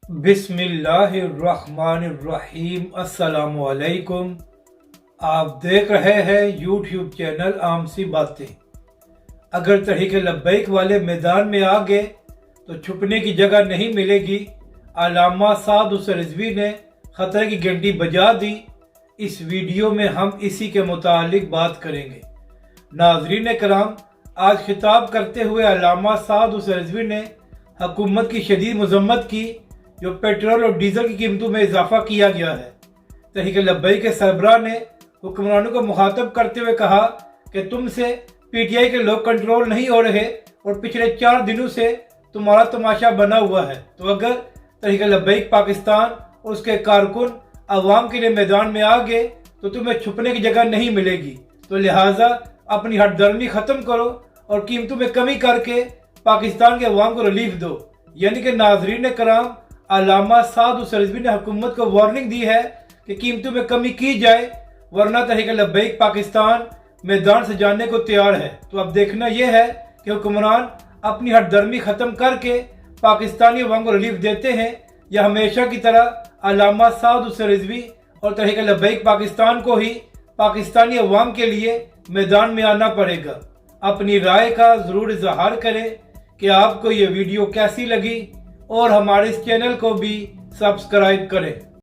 बिस्मिल्लाहिर्रहमानिर्रहीम। अस्सलाम वालेकुम। आप देख रहे हैं यूट्यूब चैनल आम सी बातें। अगर तहरीक लब्बैक वाले मैदान में आ गए तो छुपने की जगह नहीं मिलेगी। अल्लामा साद उस रिजवी ने खतरे की घंटी बजा दी। इस वीडियो में हम इसी के मुतालिक बात करेंगे। नाज़रीन कराम, आज खिताब करते हुए अल्लामा साद उस रिजवी ने हुकूमत की शदीद मजम्मत की जो पेट्रोल और डीजल की कीमतों में इजाफा किया गया है। तहरीक लब्बैक के सरबराह ने हुक्मरानों को मुखातब करते हुए कहा कि तुमसे पीटीआई के लोग कंट्रोल नहीं हो रहे और पिछले 4 दिनों से तुम्हारा तमाशा बना हुआ है। तो अगर तहरीक लब्बैक पाकिस्तान और उसके कारकुन अवाम के लिए मैदान में आ गए तो तुम्हें छुपने की जगह नहीं मिलेगी। तो लिहाजा अपनी हटदर्मी ख़त्म करो और कीमतों में कमी करके पाकिस्तान के अवाम को रिलीफ दो। यानी कि नाजरीन कराम, अल्लामा साद उस रिजवी ने हुकूमत को वार्निंग दी है कि कीमतों में कमी की जाए, वरना तहरीक लब्बैक पाकिस्तान मैदान से जाने को तैयार है। तो अब देखना यह है कि हुक्मरान अपनी हटदर्मी ख़त्म करके पाकिस्तानी अवाम को रिलीफ देते हैं या हमेशा की तरह अल्लामा साद उस रिजवी और तहरीक लब्बैक पाकिस्तान को ही पाकिस्तानी अवाम के लिए मैदान में आना पड़ेगा। अपनी राय का ज़रूर इजहार करें कि आपको ये वीडियो कैसी लगी और हमारे इस चैनल को भी सब्सक्राइब करें।